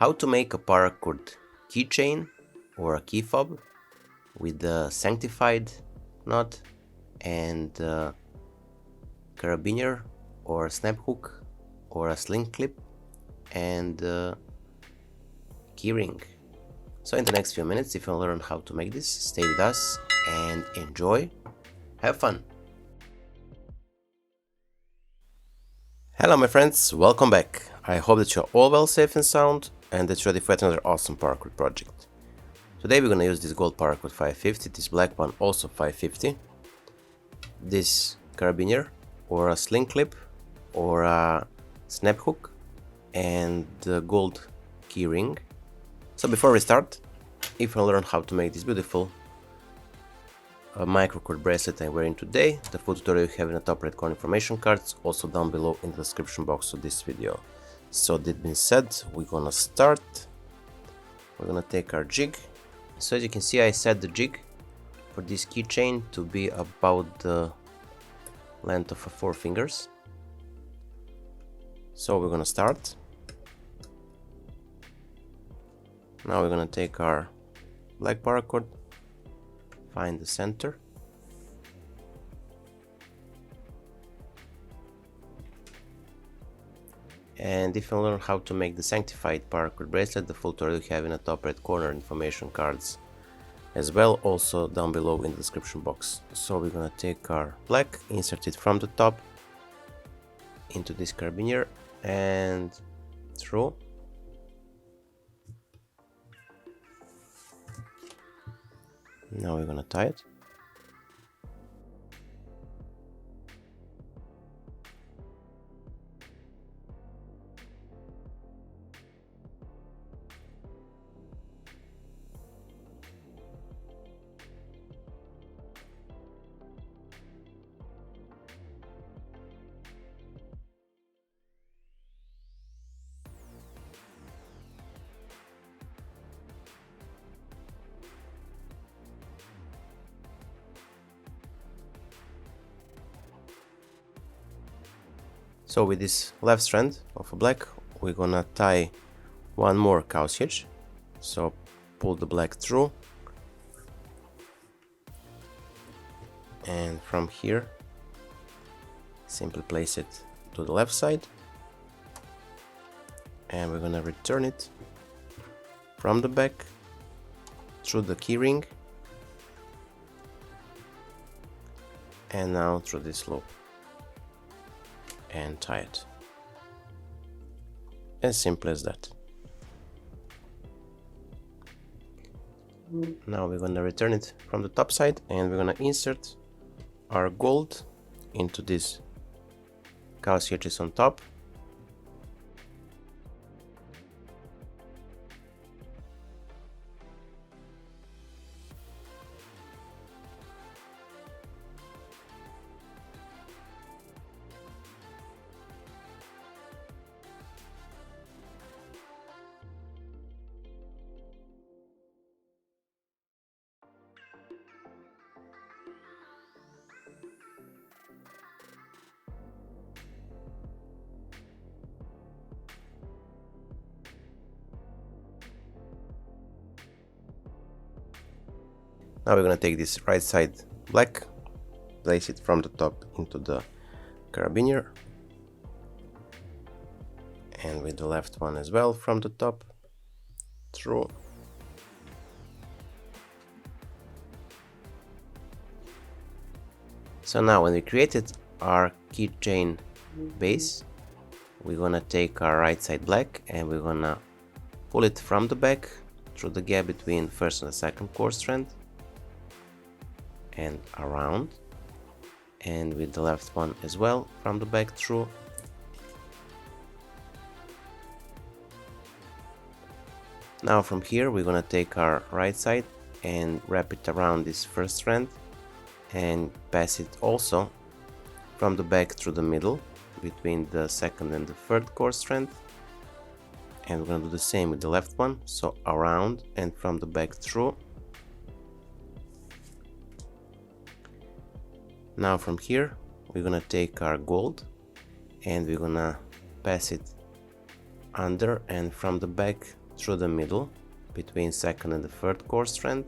How to make a Paracord keychain or a key fob with the Sanctified knot and Carabinier or snap hook or a Sling clip and keyring. So in the next few minutes, if you want to learn how to make this, stay with us and enjoy. Have fun! Hello my friends, welcome back. I hope that you're all well, safe and sound, and that you're ready for another awesome Paracord project. Today we're gonna use this gold Paracord 550, this black one also 550, this carabiner or a sling clip or a snap hook and the gold keyring. So before we start, if you want to learn how to make this beautiful Microcord bracelet I'm wearing today, the full tutorial you have in the top right corner information cards, also down below in the description box of this video. So that being said, we're gonna start. We're gonna take our jig. So as you can see, I set the jig for this keychain to be about the length of 4 fingers. So we're gonna start. Now we're gonna take our black paracord, find the center, and if you want to learn how to make the Sanctified Paracord bracelet, the full tutorial you have in the top right corner information cards as well, also down below in the description box. So we're gonna take our black, insert it from the top into this carabiner and through. Now we're gonna tie it. So with this left strand of a black, we're gonna tie one more cow's hitch. So pull the black through, and from here simply place it to the left side, and we're gonna return it from the back through the keyring and now through this loop and tie it. As simple as that. Now we're gonna return it from the top side and we're gonna insert our gold into this cow's hitches on top. Now we're gonna take this right side black, place it from the top into the carabiner, and with the left one as well from the top through. So now when we created our keychain base, we're gonna take our right side black and we're gonna pull it from the back through the gap between first and the second core strand and around, and with the left one as well from the back through. Now from here we're gonna take our right side and wrap it around this first strand and pass it also from the back through the middle between the second and the third core strand, and we're gonna do the same with the left one, so around and from the back through. Now from here we're gonna take our gold and we're gonna pass it under and from the back through the middle between second and the third core strand,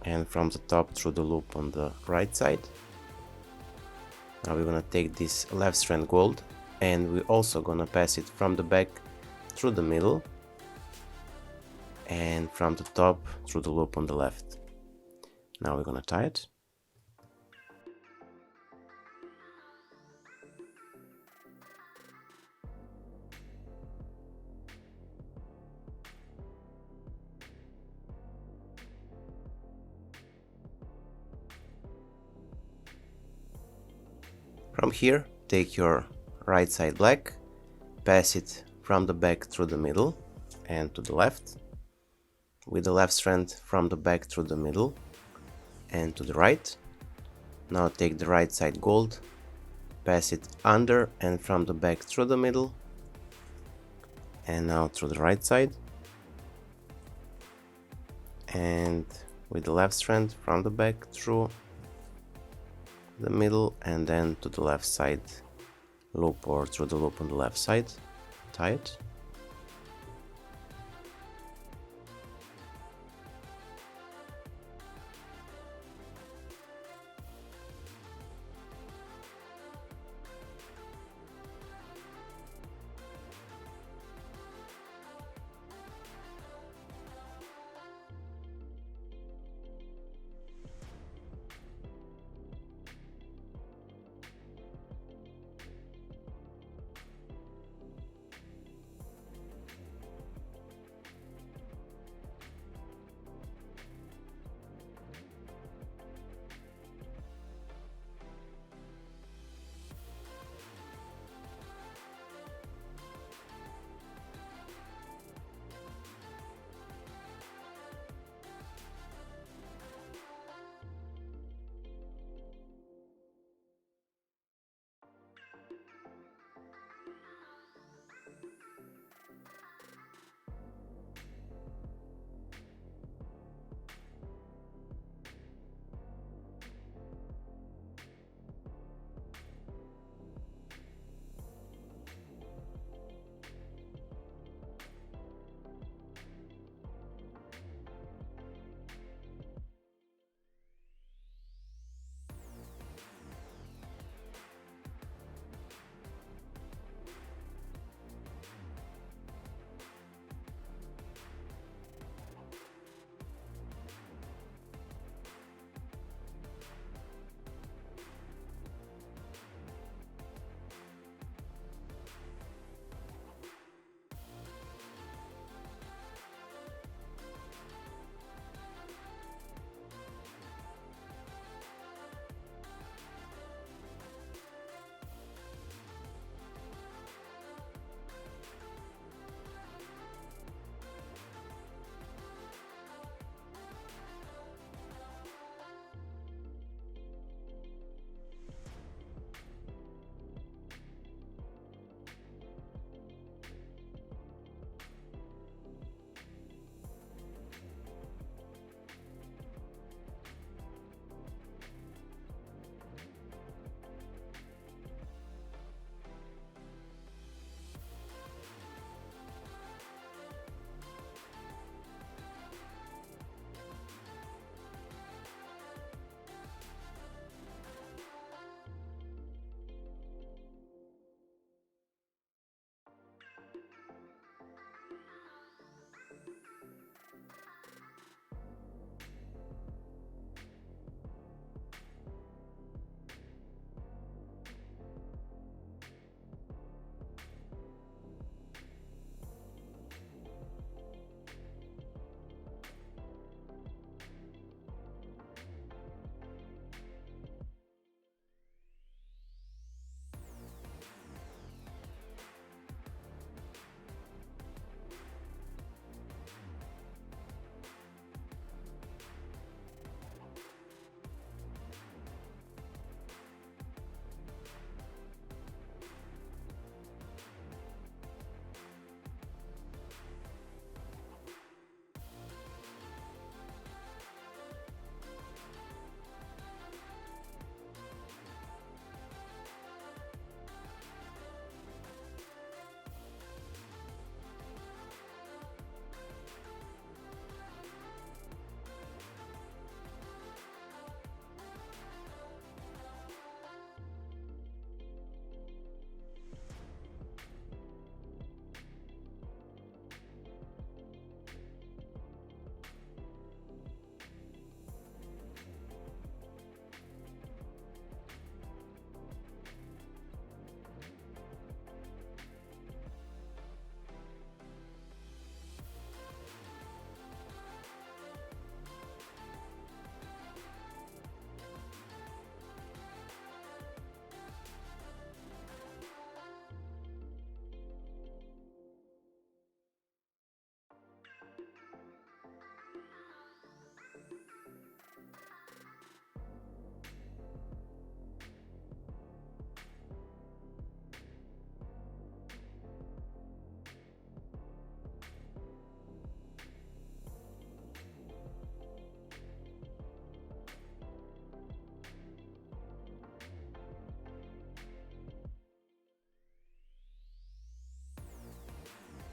and from the top through the loop on the right side. Now we're gonna take this left strand gold, and we're also gonna pass it from the back through the middle and from the top through the loop on the left. Now we're gonna tie it. From here, take your right side black, pass it from the back through the middle and to the left, with the left strand from the back through the middle and to the right. Now take the right side gold, pass it under and from the back through the middle, and now through the right side, and with the left strand from the back through the middle and then to the left side loop, or through the loop on the left side. Tie it.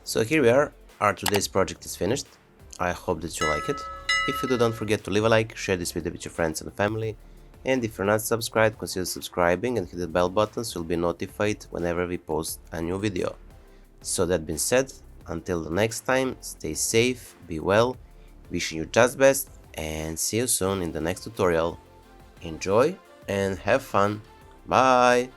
So here we are, our today's project is finished. I hope that you like it. If you do, don't forget to leave a like, share this video with your friends and family, and if you're not subscribed, consider subscribing and hit the bell button so you'll be notified whenever we post a new video. So that being said, until the next time, stay safe, be well, wishing you just best, and see you soon in the next tutorial. Enjoy and have fun. Bye!